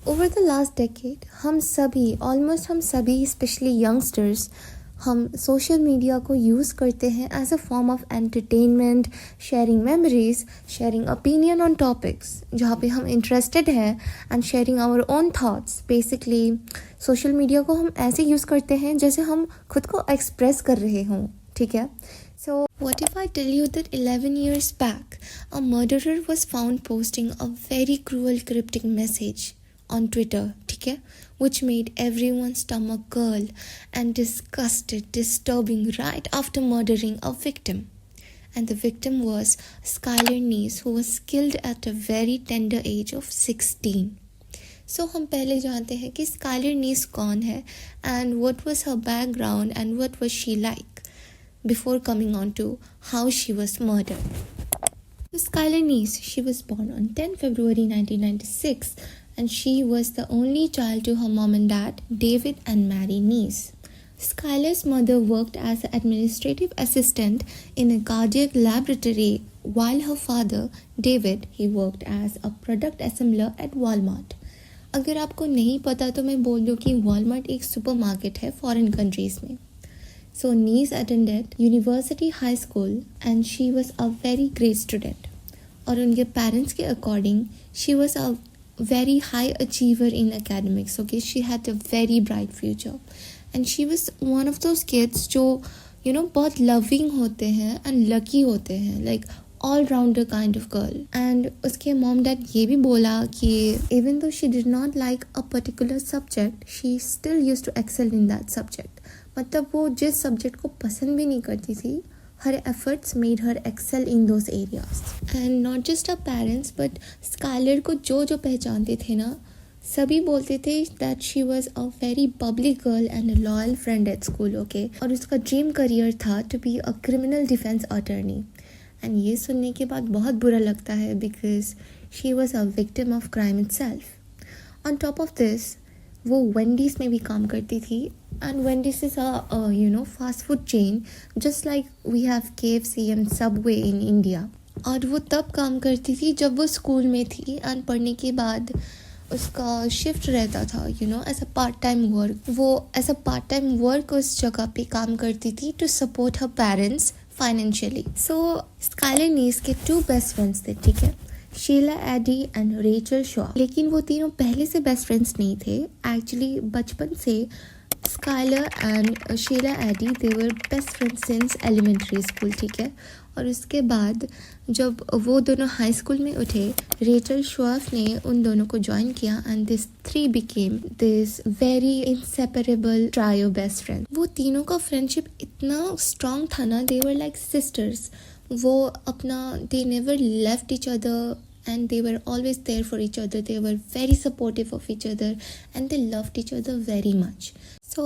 Over the last decade हम सभी especially youngsters हम सोशल मीडिया को यूज़ करते हैं as a form of entertainment, sharing memories, sharing opinion on topics जहाँ पे हम इंटरेस्टेड हैं and sharing our own thoughts. Basically social media को हम ऐसे यूज़ करते हैं जैसे हम खुद को एक्सप्रेस कर रहे हों, ठीक है। So what if I tell you that 11 years back a murderer was found posting a very cruel cryptic message on Twitter, ठीक है, which made everyone's stomach curl and disgusted, disturbing right after murdering a victim. And the victim was Skylar Neese, who was killed at a very tender age of 16. So हम पहले जानते हैं कि Skylar Neese कौन है and what was her background and what was she like before coming on to how she was murdered. So Skylar Neese, she was born on 10 February 1996 and she was the only child to her mom and dad, David and Mary Neese. Skylar's mother worked as an administrative assistant in a cardiac laboratory while her father, David, he worked as a product assembler at Walmart. अगर आपको नहीं पता तो मैं बोल दूँ कि Walmart एक सुपरमार्केट है फॉरेन कंट्रीज़ में। So Neese attended University High School and she was a very great student. और उनके पेरेंट्स के according she was a very high achiever in academics. Okay, she had a very bright future and she was one of those kids जो बहुत loving होते हैं and lucky होते हैं, like all-rounder kind of girl. And उसके mom dad ये भी बोला कि even though she did not like a particular subject, she still used to excel in that subject. मतलब वो जिस सब्जेक्ट को पसंद भी नहीं करती थी, her efforts made her excel in those areas. And not just her parents, but Skylar को जो पहचानते थे ना, सभी बोलते थे that she was a very bubbly girl and a loyal friend at school, okay? और उसका ड्रीम करियर था to be a criminal defense attorney. And ये सुनने के बाद बहुत बुरा लगता है because she was a victim of crime itself. On top of this, वो वेंडीज़ में भी काम करती थी and Wendy's is a fast food chain just like we have KFC and Subway in India. और वो तब काम करती थी जब वो स्कूल में थी and पढ़ने के बाद उसका शिफ्ट रहता था as a part time work. वो as a part time work उस जगह पे काम करती थी to support her parents financially. So Skyler Neese के 2 बेस्ट फ्रेंड्स थे, ठीक है, Sheila Eddy and Rachel Shoaf. लेकिन वो तीनों पहले से बेस्ट फ्रेंड्स नहीं थे, एक्चुअली बचपन से Skylar and Sheila Eddy they were best friends since elementary school, ठीक है। और उसके बाद जब वो दोनों हाई स्कूल में उठे, रेचल श्वाफ ने उन दोनों को ज्वाइन किया and this 3 became this very inseparable trio best friend. वो तीनों का फ्रेंडशिप इतना स्ट्रॉन्ग था ना, दे वर लाइक सिस्टर्स। वो अपना they never left each other and they were always there for each other. They were very supportive of each other and they loved each other very much. So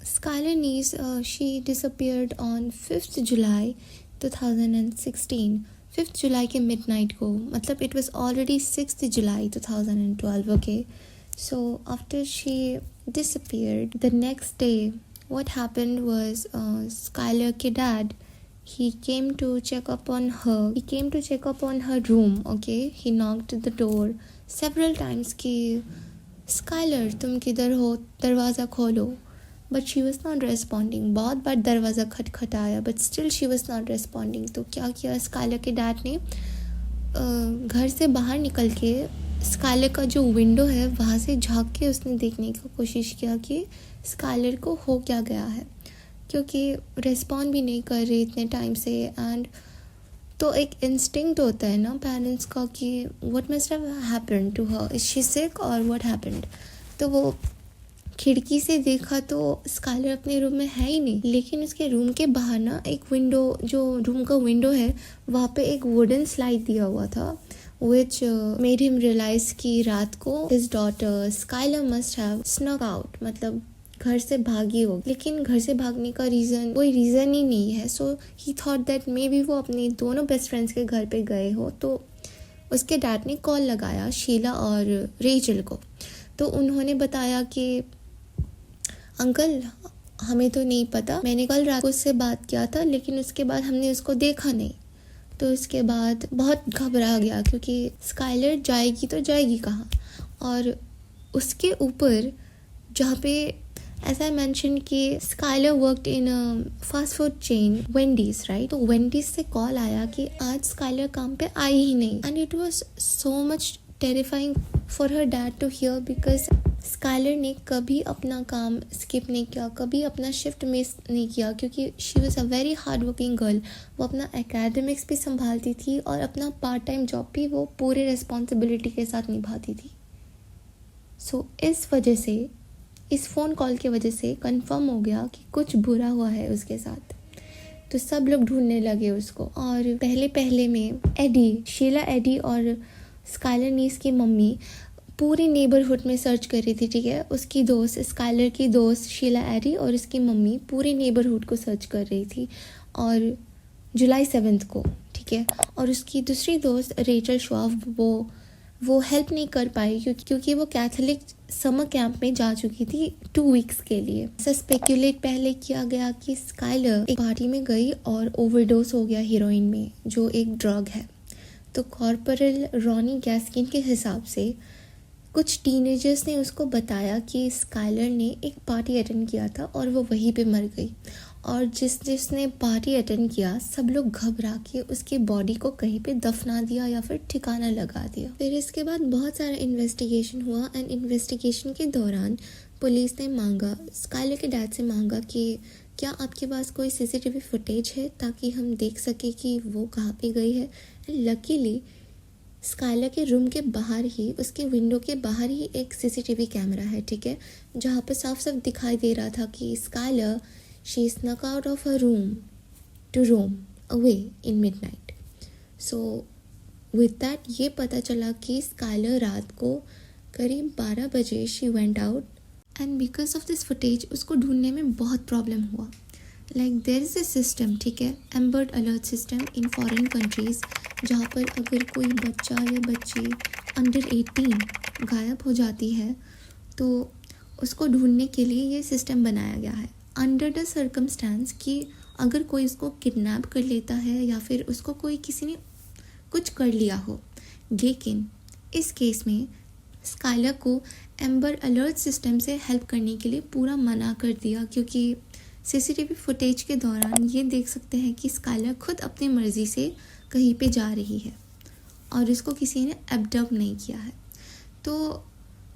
Skylar Neese, she disappeared on 5th July 2016. 5th July के midnight को, मतलब it was already 6th July 2012, okay. So after she disappeared, the next day what happened was Skylar के dad, he came to check up on her. He came to check up on her room, okay. He knocked the door several times कि Skylar तुम किधर हो, दरवाज़ा खोलो. But she was not responding. बहुत बार दरवाज़ा खटखटाया but still she was not responding. तो क्या किया Skylar के डैड ने, घर से बाहर निकल के Skylar का जो विंडो है वहाँ से झाँक के उसने देखने की कोशिश किया कि Skylar को हो क्या गया है, क्योंकि रिस्पॉन्ड भी नहीं कर रही इतने टाइम से। एंड तो एक इंस्टिंक्ट होता है ना पेरेंट्स का कि what must have happened to her, is she sick और व्हाट हैपेंड। तो वो खिड़की से देखा तो स्काइलर अपने रूम में है ही नहीं, लेकिन उसके रूम के बाहर ना एक विंडो, जो रूम का विंडो है वहाँ पे एक वुडन स्लाइड दिया हुआ था which made him realize कि रात को his daughter Skylar must have snuck out, मतलब घर से भागी हो। लेकिन घर से भागने का रीज़न कोई रीज़न ही नहीं है। So he thought that maybe वो अपने दोनों बेस्ट फ्रेंड्स के घर पे गए हो। तो उसके डैड ने कॉल लगाया शीला और रेचल को। तो उन्होंने बताया कि अंकल हमें तो नहीं पता, मैंने कल रात को उससे बात किया था लेकिन उसके बाद हमने उसको देखा नहीं। तो उसके बाद बहुत घबरा गया क्योंकि स्काइलर जाएगी तो जाएगी कहाँ। और उसके ऊपर जहाँ पे एज आई मैंशन कि Skylar worked in fast food chain Wendy's, right? तो वेंडीज से कॉल आया कि आज स्काइलर काम पे आई ही नहीं, and it was so much terrifying for her dad to hear, because Skylar ने कभी अपना काम स्किप नहीं किया, कभी अपना शिफ्ट मिस नहीं किया, क्योंकि she was a very hard working girl. वो अपना एकेडमिक्स भी संभालती थी और अपना पार्ट टाइम जॉब भी वो पूरे रिस्पॉन्सिबिलिटी के साथ निभाती थी। सो इस वजह से, इस फ़ोन कॉल की वजह से कंफर्म हो गया कि कुछ बुरा हुआ है उसके साथ। तो सब लोग ढूंढने लगे उसको, और पहले में एडी, शीला एडी और स्काइलर नीस की मम्मी पूरे नेबरहुड में सर्च कर रही थी, ठीक है? उसकी दोस्त, स्काइलर की दोस्त शीला एडी और उसकी मम्मी पूरे नेबरहुड को सर्च कर रही थी, और जुलाई 7 को, ठीक है? और उसकी दूसरी दोस्त रेचल श्वाफ वो हेल्प नहीं कर पाई क्योंकि वो कैथोलिक समर कैंप में जा चुकी थी 2 वीक्स के लिए। ऐसा स्पेक्यूलेट पहले किया गया कि स्काइलर एक पार्टी में गई और ओवरडोज हो गया हीरोइन में, जो एक ड्रग है। तो कॉर्पोरल रॉनी गैस्किन के हिसाब से कुछ टीनेजर्स ने उसको बताया कि स्काइलर ने एक पार्टी अटेंड किया था और वो वहीं पे मर गई, और जिसने पार्टी अटेंड किया सब लोग घबरा के उसकी बॉडी को कहीं पे दफना दिया या फिर ठिकाना लगा दिया। फिर इसके बाद बहुत सारा इन्वेस्टिगेशन हुआ, एंड इन्वेस्टिगेशन के दौरान पुलिस ने स्काइलर के डैड से मांगा कि क्या आपके पास कोई सीसीटीवी फुटेज है ताकि हम देख सके कि वो कहाँ पे गई है। एंड लकीली स्काइलर के रूम के बाहर ही, उसके विंडो के बाहर ही एक सीसीटीवी कैमरा है, ठीक है? जहाँ पर साफ साफ दिखाई दे रहा था कि Skyler she snuck out of her room to roam away in midnight. So with that ये पता चला कि स्काइलर रात को करीब 12 बजे she went out, and because of this footage उसको ढूंढने में बहुत प्रॉब्लम हुआ। Like there is a system, ठीक है, Amber Alert system in foreign countries, जहाँ पर अगर कोई बच्चा या बच्ची अंडर 18 गायब हो जाती है तो उसको ढूंढने के लिए ये सिस्टम बनाया गया है, अंडर द सर्कमस्टांस कि अगर कोई उसको किडनैप कर लेता है या फिर उसको किसी ने कुछ कर लिया हो। लेकिन इस केस में स्काइलर को एम्बर अलर्ट सिस्टम से हेल्प करने के लिए पूरा मना कर दिया, क्योंकि सीसीटीवी फुटेज के दौरान ये देख सकते हैं कि स्काइलर खुद अपनी मर्ज़ी से कहीं पे जा रही है और इसको किसी ने एबडक्ट नहीं किया है। तो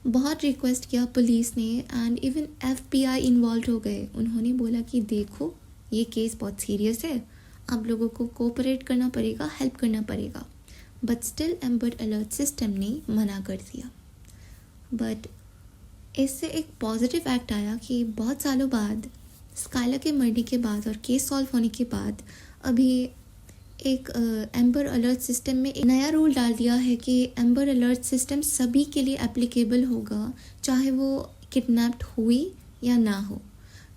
बहुत रिक्वेस्ट किया पुलिस ने, एंड इवन FBI इन्वॉल्व हो गए। उन्होंने बोला कि देखो ये केस बहुत सीरियस है, आप लोगों को कोऑपरेट करना पड़ेगा, हेल्प करना पड़ेगा, but still amber alert system ने मना कर दिया। बट इससे एक पॉजिटिव एक्ट आया कि बहुत सालों बाद, स्काइलर के मरने के बाद और केस सॉल्व होने के बाद, अभी एक एम्बर अलर्ट सिस्टम में एक नया रूल डाल दिया है कि एम्बर अलर्ट सिस्टम सभी के लिए एप्लीकेबल होगा, चाहे वो किडनैप्ड हुई या ना हो।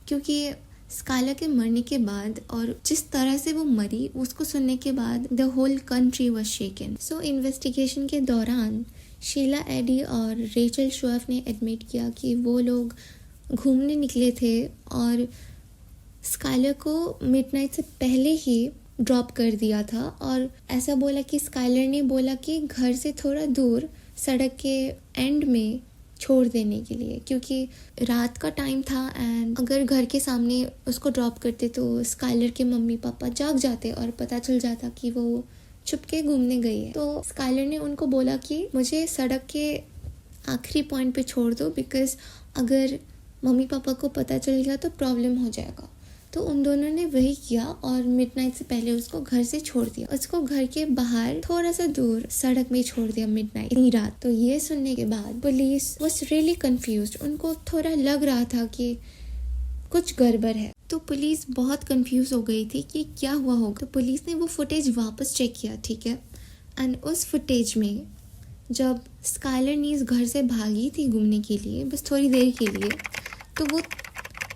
क्योंकि स्काइलर के मरने के बाद और जिस तरह से वो मरी उसको सुनने के बाद the whole country was shaken. So investigation के दौरान शीला एडी और रेचल श्वाफ ने एडमिट किया कि वो लोग घूमने निकले थे और स्काइलर को मिडनाइट से पहले ही ड्रॉप कर दिया था, और ऐसा बोला कि स्काइलर ने बोला कि घर से थोड़ा दूर सड़क के एंड में छोड़ देने के लिए, क्योंकि रात का टाइम था एंड अगर घर के सामने उसको ड्रॉप करते तो स्काइलर के मम्मी पापा जाग जाते और पता चल जाता कि वो छुपके घूमने गई है। तो स्काइलर ने उनको बोला कि मुझे सड़क के आखिरी पॉइंट पे छोड़ दो, बिकॉज अगर मम्मी पापा को पता चल गया तो प्रॉब्लम हो जाएगा। तो उन दोनों ने वही किया और मिडनाइट से पहले उसको घर से छोड़ दिया, उसको घर के बाहर थोड़ा सा दूर सड़क में छोड़ दिया मिडनाइट, इतनी रात। तो ये सुनने के बाद पुलिस वाज रियली कंफ्यूज्ड, उनको थोड़ा लग रहा था कि कुछ गड़बड़ है। तो पुलिस बहुत कंफ्यूज हो गई थी कि क्या हुआ होगा। तो पुलिस ने वो फुटेज वापस चेक किया, ठीक है, एंड उस फुटेज में जब स्काइलर नीस घर से भागी थी घूमने के लिए बस थोड़ी देर के लिए, तो वो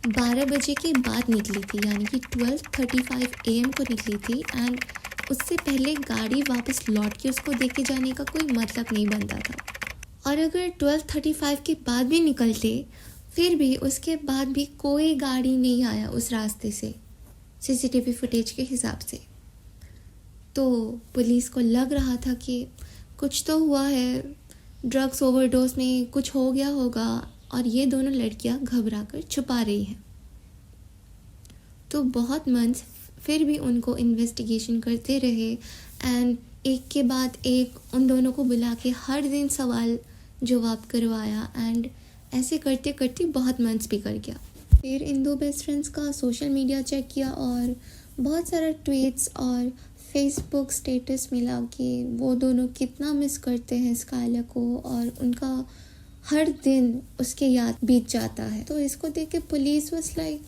12 बजे के बाद निकली थी, यानी कि 12:35 AM को निकली थी, एंड उससे पहले गाड़ी वापस लौट के उसको देके जाने का कोई मतलब नहीं बनता था। और अगर 12:35 के बाद भी निकलते फिर भी उसके बाद भी कोई गाड़ी नहीं आया उस रास्ते से सीसीटीवी फुटेज के हिसाब से। तो पुलिस को लग रहा था कि कुछ तो हुआ है, ड्रग्स ओवरडोज में कुछ हो गया होगा और ये दोनों लड़कियां घबरा कर छुपा रही हैं। तो बहुत मंथ्स फिर भी उनको इन्वेस्टिगेशन करते रहे एंड एक के बाद एक उन दोनों को बुला के हर दिन सवाल जवाब करवाया एंड ऐसे करते करते बहुत मंथ्स भी कर गया। फिर इन दो बेस्ट फ्रेंड्स का सोशल मीडिया चेक किया और बहुत सारा ट्वीट्स और फेसबुक स्टेटस मिला कि वो दोनों कितना मिस करते हैं स्काइलर को और उनका हर दिन उसके याद बीत जाता है। तो इसको देख के पुलिस वाज लाइक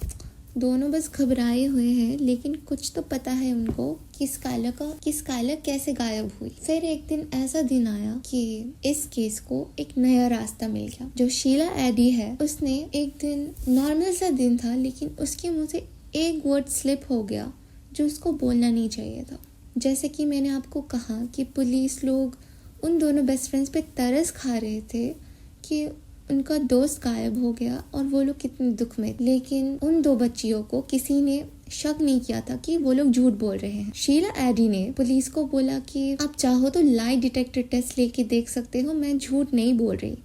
दोनों बस घबराए हुए हैं, लेकिन कुछ तो पता है उनको कि स्काइलर कैसे गायब हुई। फिर एक दिन ऐसा दिन आया कि इस केस को एक नया रास्ता मिल गया। जो शीला एडी है उसने एक दिन नॉर्मल सा दिन था, लेकिन उसके मुंह से एक वर्ड स्लिप हो गया जो उसको बोलना नहीं चाहिए था। जैसे कि मैंने आपको कहा कि पुलिस लोग उन दोनों बेस्ट फ्रेंड्स पे तरस खा रहे थे कि उनका दोस्त गायब हो गया और वो लोग कितने दुख में। लेकिन उन दो बच्चियों को किसी ने शक नहीं किया था कि वो लोग झूठ बोल रहे हैं। शीला एडी ने पुलिस को बोला कि आप चाहो तो लाई डिटेक्टर टेस्ट लेके देख सकते हो, मैं झूठ नहीं बोल रही।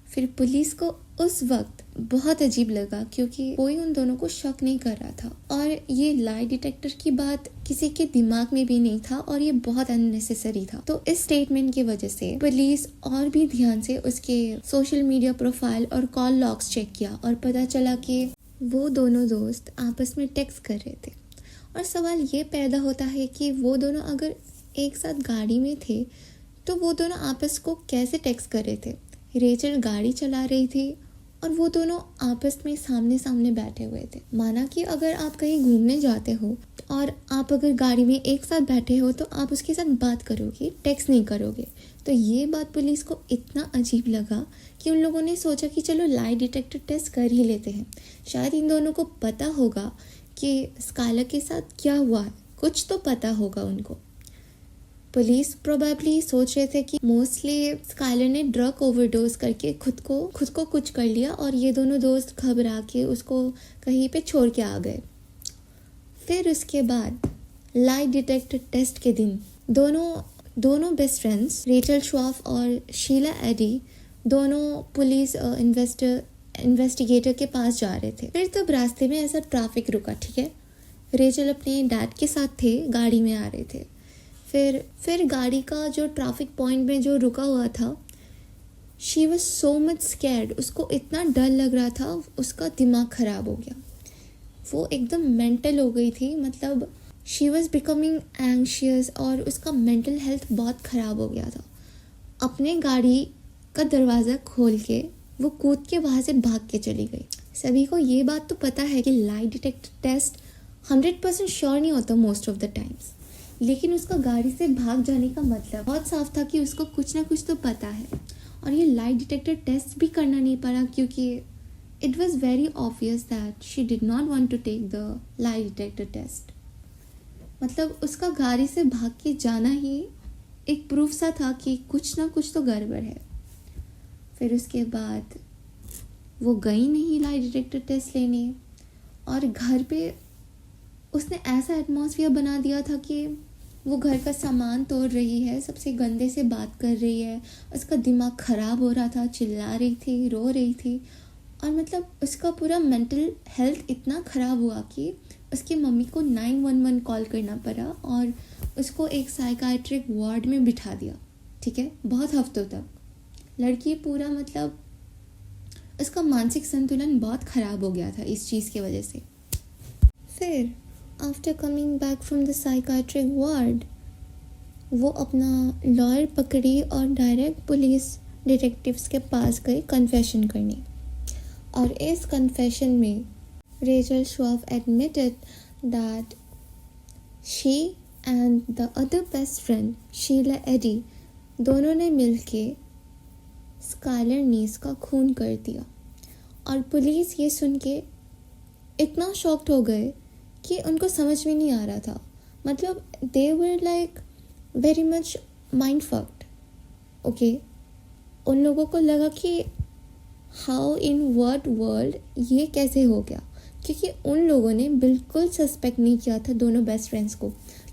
फिर पुलिस को उस वक्त बहुत अजीब लगा क्योंकि कोई उन दोनों को शक नहीं कर रहा था और ये लाई डिटेक्टर की बात किसी के दिमाग में भी नहीं था और ये बहुत अननेसेसरी था। तो इस स्टेटमेंट की वजह से पुलिस और भी ध्यान से उसके सोशल मीडिया प्रोफाइल और कॉल लॉग्स चेक किया और पता चला कि वो दोनों दोस्त आपस में टेक्स्ट कर रहे थे। और सवाल ये पैदा होता है कि वो दोनों अगर एक साथ गाड़ी में थे तो वो दोनों आपस को कैसे टेक्स्ट कर रहे थे। रेचल गाड़ी चला रही थी और वो दोनों आपस में सामने सामने बैठे हुए थे। माना कि अगर आप कहीं घूमने जाते हो और आप अगर गाड़ी में एक साथ बैठे हो तो आप उसके साथ बात करोगे, टेक्स्ट नहीं करोगे। तो ये बात पुलिस को इतना अजीब लगा कि उन लोगों ने सोचा कि चलो लाई डिटेक्टर टेस्ट कर ही लेते हैं। शायद इन दोनों को पता होगा कि स्काइलर के साथ क्या हुआ है, कुछ तो पता होगा उनको। पुलिस प्रोबेबली सोच रहे थे कि मोस्टली स्काइलर ने ड्रग ओवरडोज करके खुद को कुछ कर लिया और ये दोनों दोस्त घबरा के उसको कहीं पे छोड़ के आ गए। फिर उसके बाद लाई डिटेक्टर टेस्ट के दिन दोनों बेस्ट फ्रेंड्स रेचल श्वाफ और शीला एडी दोनों पुलिस इन्वेस्टिगेटर के पास जा रहे थे। फिर तब रास्ते में ऐसा ट्रैफिक रुका, ठीक है। रेचल अपने डैड के साथ थे, गाड़ी में आ रहे थे। फिर गाड़ी का जो ट्रैफिक पॉइंट में जो रुका हुआ था, she was so much scared, उसको इतना डर लग रहा था, उसका दिमाग खराब हो गया, वो एकदम मेंटल हो गई थी। मतलब शी वॉज बिकमिंग एंग्शियस और उसका मेंटल हेल्थ बहुत ख़राब हो गया था। अपने गाड़ी का दरवाज़ा खोल के वो कूद के वहाँ से भाग के चली गई। सभी को ये बात तो पता है कि लाई डिटेक्टर टेस्ट 100% श्योर नहीं होता मोस्ट ऑफ द टाइम्स, लेकिन उसका गाड़ी से भाग जाने का मतलब बहुत साफ था कि उसको कुछ ना कुछ तो पता है। और ये लाई डिटेक्टर टेस्ट भी करना नहीं पड़ा क्योंकि it was very obvious that she did not want to take the lie detector test. मतलब उसका गाड़ी से भाग के जाना ही एक प्रूफ सा था कि कुछ ना कुछ तो गड़बड़ है। फिर उसके बाद वो गई नहीं लाई डिटेक्टर टेस्ट लेने और घर पे उसने ऐसा एटमॉस्फेयर बना दिया था कि वो घर का सामान तोड़ रही है, सबसे गंदे से बात कर रही है, उसका दिमाग ख़राब हो रहा था, चिल्ला रही थी, रो रही थी। और मतलब उसका पूरा मेंटल हेल्थ इतना ख़राब हुआ कि उसकी मम्मी को 911 कॉल करना पड़ा और उसको एक साइकाइट्रिक वार्ड में बिठा दिया, ठीक है, बहुत हफ्तों तक। लड़की पूरा मतलब उसका मानसिक संतुलन बहुत ख़राब हो गया था इस चीज़ की वजह से। फिर after coming back from the psychiatric ward वो अपना लॉयर पकड़ी और डायरेक्ट पुलिस डिटेक्टिव्स के पास गई कन्फेशन करने। और इस कन्फेशन में Rachel Shoaf admitted that she and the other best friend Sheila Eddy दोनों ने मिलके स्काइलर नीस का खून कर दिया। और पुलिस ये सुन के इतना शॉक्ड हो गए कि उनको समझ में नहीं आ रहा था। मतलब they were like very much mind fucked, okay. उन लोगों को लगा कि हाउ इन व्हाट वर्ल्ड ये कैसे हो गया, क्योंकि उन लोगों ने बिल्कुल सस्पेक्ट नहीं किया था दोनों बेस्ट फ्रेंड्स को।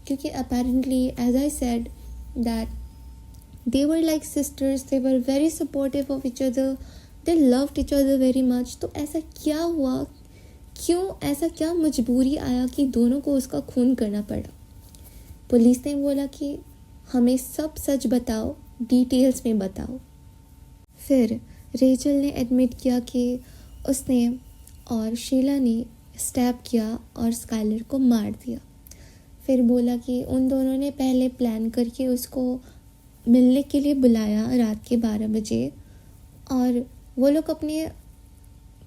क्योंकि apparently as I said that they were like sisters, they were very supportive of each other, they loved each other very much. तो ऐसा क्या हुआ, क्यों ऐसा क्या मजबूरी आया कि दोनों को उसका खून करना पड़ा? पुलिस ने बोला कि हमें सब सच बताओ, डिटेल्स में बताओ। फिर रेचल ने एडमिट किया कि उसने और शीला ने स्टैब किया और स्काइलर को मार दिया। फिर बोला कि उन दोनों ने पहले प्लान करके उसको मिलने के लिए बुलाया रात के 12 बजे, और वो लोग अपने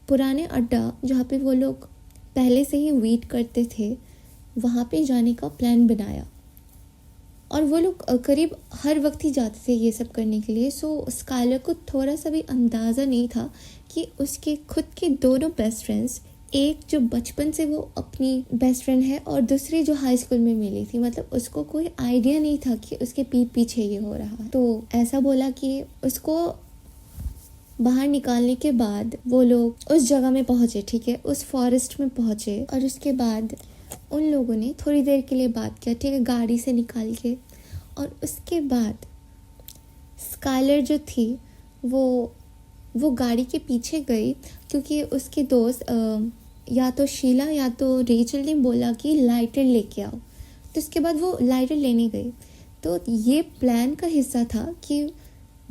पुराने अड्डा जहाँ पे वो लोग पहले से ही वेट करते थे वहाँ पे जाने का प्लान बनाया। और वो लोग करीब हर वक्त ही जाते थे ये सब करने के लिए। सो स्काइलर को थोड़ा सा भी अंदाज़ा नहीं था कि उसके खुद के दोनों बेस्ट फ्रेंड्स, एक जो बचपन से वो अपनी बेस्ट फ्रेंड है और दूसरी जो हाई स्कूल में मिली थी, मतलब उसको कोई आइडिया नहीं था कि उसके पीठ पीछे ये हो रहा है। तो ऐसा बोला कि उसको बाहर निकालने के बाद वो लोग उस जगह में पहुँचे, ठीक है, उस फॉरेस्ट में पहुँचे, और उसके बाद उन लोगों ने थोड़ी देर के लिए बात किया, ठीक है, गाड़ी से निकाल के। और उसके बाद स्काइलर जो थी वो गाड़ी के पीछे गई, क्योंकि उसके दोस्त या तो शीला या तो रेचल ने बोला कि लाइटर लेके आओ। तो उसके बाद वो लाइटर लेने गई। तो ये प्लान का हिस्सा था कि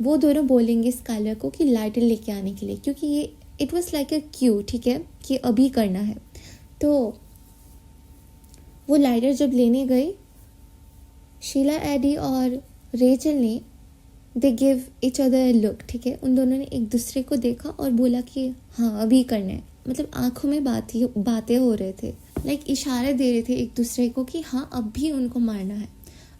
वो दोनों बोलेंगे स्काइलर को कि लाइटर लेके आने के लिए, क्योंकि ये it was like a Q, ठीक है, कि अभी करना है। तो वो लाइटर जब लेने गई, शीला, एडी और रेचल ने they give each other look, ठीक है, उन दोनों ने एक दूसरे को देखा और बोला कि हाँ अभी करना है। मतलब आंखों में बातें हो रहे थे, लाइक इशारे दे रहे थे एक दूसरे को कि हाँ अब भी उनको मारना है।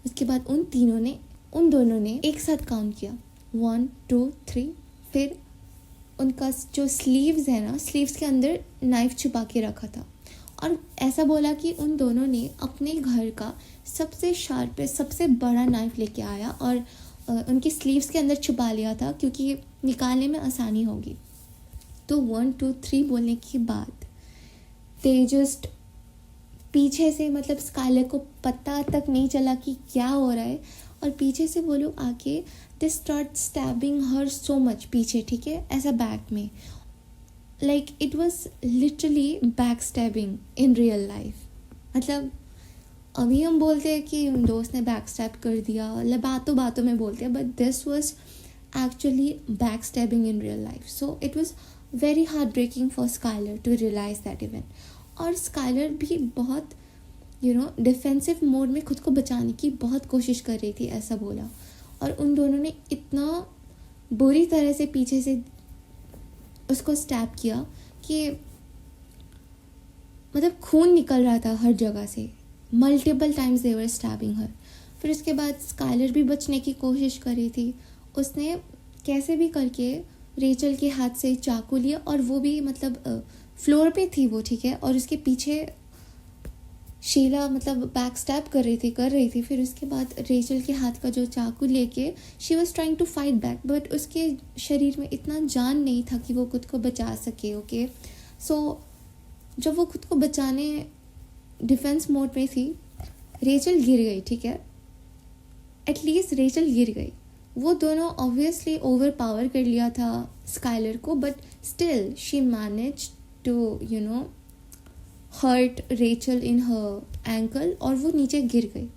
उसके बाद उन दोनों ने एक साथ काउंट किया, 1 2 3। फिर उनका जो स्लीव्स है ना, स्लीव्स के अंदर नाइफ छुपा के रखा था, और ऐसा बोला कि उन दोनों ने अपने घर का सबसे शार्प सबसे बड़ा नाइफ लेके आया और उनकी स्लीव्स के अंदर छुपा लिया था, क्योंकि निकालने में आसानी होगी। तो 1 2 3 बोलने के बाद दे जस्ट पीछे से, मतलब स्काइलर को पता तक नहीं चला कि क्या हो रहा है, और पीछे से वो लोग आके they start stabbing her so much पीछे, ठीक है, ऐसा बैक में, like it was literally back stabbing in real life. मतलब अभी हम बोलते हैं कि दोस्त ने बैक स्टैब कर दिया, मतलब बातों में बोलते हैं, but this was actually back stabbing in real life. So it was very heart breaking for Skylar to realise that event. और स्काइलर भी बहुत डिफेंसिव मोड में खुद को बचाने की बहुत कोशिश कर रही थी, ऐसा बोला। और उन दोनों ने इतना बुरी तरह से पीछे से उसको स्टैब किया कि मतलब खून निकल रहा था हर जगह से, multiple times they were stabbing her. फिर उसके बाद स्काइलर भी बचने की कोशिश कर रही थी, उसने कैसे भी करके रेचल के हाथ से चाकू लिया, और वो भी मतलब फ्लोर पे थी वो, ठीक है, और उसके पीछे शीला मतलब बैक स्टैब कर रही थी। फिर उसके बाद रेचल के हाथ का जो चाकू लेके she was trying to fight back, but उसके शरीर में इतना जान नहीं था कि वो खुद को बचा सके। ओके, सो जब वो खुद को बचाने डिफेंस मोड में थी, रेचल गिर गई, ठीक है, एटलीस्ट रेचल गिर गई। वो दोनों ऑब्वियसली ओवर पावर कर लिया था स्काइलर को, but still she manage to hurt Rachel in her ankle, और वो नीचे गिर गई।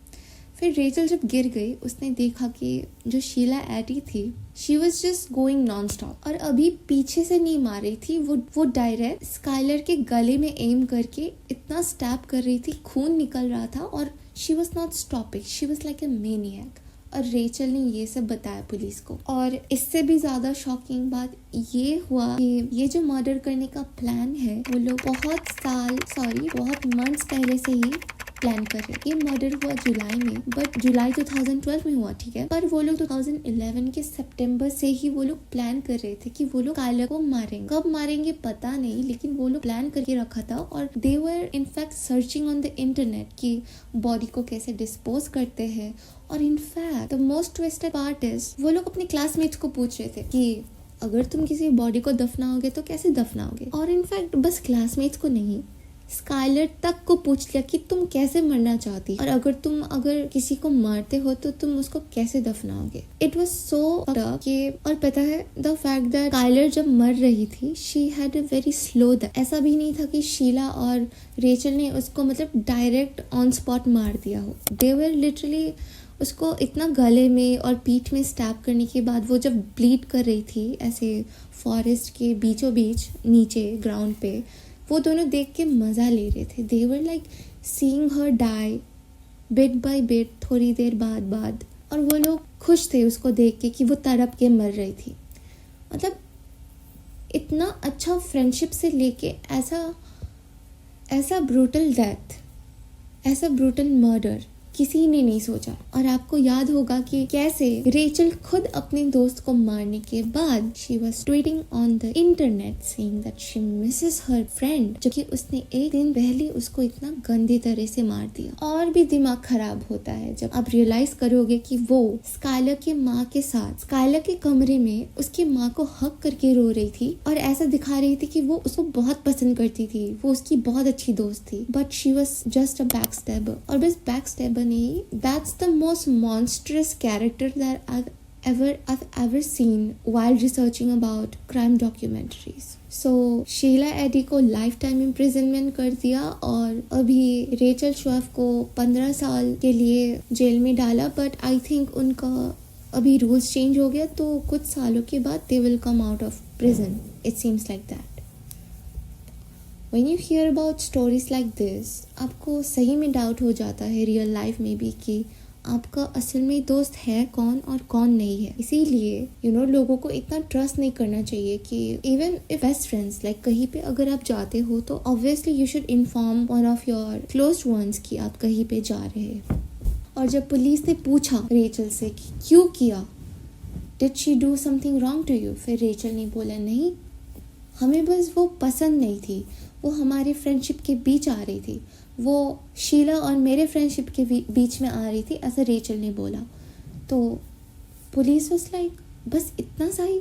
फिर रेचल जब गिर गई, उसने देखा कि जो शीला एडी थी she was just going non stop, और अभी पीछे से नहीं मार रही थी, वो डायरेक्ट स्काइलर के गले में एम करके इतना स्टैब कर रही थी, खून निकल रहा था, और she was not stopping, she was like a maniac. और रेचल ने ये सब बताया पुलिस को। और इससे भी ज़्यादा शॉकिंग बात ये हुआ कि ये जो मर्डर करने का प्लान है वो लोग बहुत मंथ्स पहले से ही प्लान कर रहे। ये मर्डर हुआ जुलाई में, बट जुलाई 2012 में हुआ, ठीक है, पर वो लोग 2011 के सितंबर से ही वो लोग प्लान कर रहे थे कि वो लोग स्काइलर को मारेंगे। कब मारेंगे पता नहीं, लेकिन वो लोग प्लान करके रखा था। और they were in fact searching on the internet कि बॉडी को कैसे डिस्पोज करते हैं। और in fact the most twisted part is वो लोग अपने क्लासमेट्स को पूछ रहे थे कि अगर तुम किसी बॉडी को दफनाओगे तो कैसे दफनाओगे। और इनफैक्ट बस क्लासमेट्स को नहीं, स्काइलर तक को पूछ लिया कि तुम कैसे मरना चाहती, और अगर किसी को मारते हो तो तुम उसको कैसे दफनाओगे। इट वॉज सो कि, और पता है द फैक्ट दैट स्काइलर जब मर रही थी she had a very slow death. ऐसा भी नहीं था कि शीला और रेचल ने उसको मतलब डायरेक्ट ऑन स्पॉट मार दिया हो। दे वर लिटरली उसको इतना गले में और पीठ में स्टैब करने के बाद वो जब ब्लीड कर रही थी ऐसे फॉरेस्ट के बीचों बीच नीचे ग्राउंड पे, वो दोनों देख के मज़ा ले रहे थे। They were like seeing her die bit by bit, थोड़ी देर बाद, और वो लोग खुश थे उसको देख के कि वो तड़प के मर रही थी। मतलब इतना अच्छा फ्रेंडशिप से लेके ऐसा ब्रूटल डेथ, ऐसा ब्रूटल मर्डर किसी ने नहीं सोचा। और आपको याद होगा कि कैसे रेचल खुद अपने दोस्त को मारने के बाद she was tweeting on the internet saying that she Mrs her friend, जो कि उसने एक दिन पहले उसको इतना गंदी तरह से मार दिया। और भी दिमाग खराब होता है जब आप रियलाइज करोगे कि वो स्काइलर के माँ के साथ स्काइलर के कमरे में उसकी माँ को हक करके रो रही थी और ऐसा दिखा रही थी कि वो उसको बहुत पसंद करती थी, वो उसकी बहुत अच्छी दोस्त थी। But she was just a backstabber. और बस बैकस्टैबर नहीं, that's the most monstrous character that I've ever seen while researching about crime documentaries. So Sheila Eddy को लाइफ टाइम इम्प्रिजनमेंट कर दिया और अभी रेचल श्वाफ को 15 साल के लिए जेल में डाला। बट आई थिंक उनका अभी रूल्स चेंज हो गया, तो कुछ सालों के बाद they will come out of prison. It seems like that. When you hear about stories like this, आपको सही में डाउट हो जाता है रियल लाइफ में भी कि आपका असल में दोस्त है कौन और कौन नहीं है। इसीलिए लोगों को इतना ट्रस्ट नहीं करना चाहिए कि even if best friends like कहीं पे अगर आप जाते हो तो obviously you should inform one of your close ones कि आप कहीं पे जा रहे हैं। और जब पुलिस ने पूछा रेचल से कि क्यों किया, did she do something wrong to you, फिर रेचल ने बोला नहीं, हमें बस वो पसंद नहीं थी, वो हमारे फ्रेंडशिप के बीच आ रही थी, वो शीला और मेरे फ्रेंडशिप के बीच में आ रही थी, ऐसा रेचल ने बोला। तो पुलिस वाज लाइक बस इतना सा ही।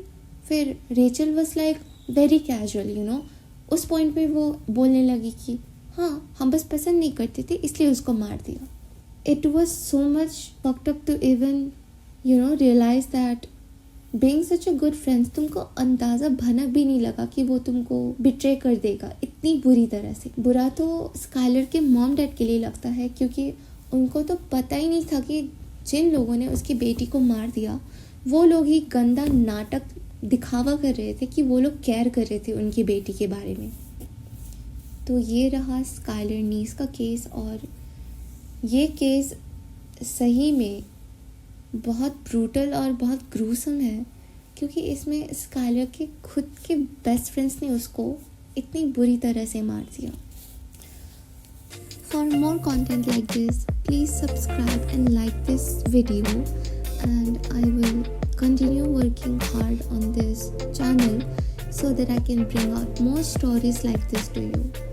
फिर Rachel was like very casual उस पॉइंट पे वो बोलने लगी कि हाँ हम बस पसंद नहीं करते थे इसलिए उसको मार दिया। It was so much fucked up to even realise that being such a good friends, तुमको अंदाज़ा भनक भी नहीं लगा कि वो तुमको बिट्रे कर देगा इतनी बुरी तरह से। बुरा तो स्काइलर के मॉम डैड के लिए लगता है, क्योंकि उनको तो पता ही नहीं था कि जिन लोगों ने उसकी बेटी को मार दिया वो लोग ही गंदा नाटक दिखावा कर रहे थे कि वो लोग केयर कर रहे थे उनकी बेटी के बारे में। तो ये रहा स्काइलर नीस का केस। और ये केस सही में बहुत ब्रूटल और बहुत ग्रूसम है, क्योंकि इसमें स्काइलर के खुद के बेस्ट फ्रेंड्स ने उसको इतनी बुरी तरह से मार दिया। For more content like this, please subscribe and like this video, and I will continue working hard on this channel so that I can bring out more stories like this to you.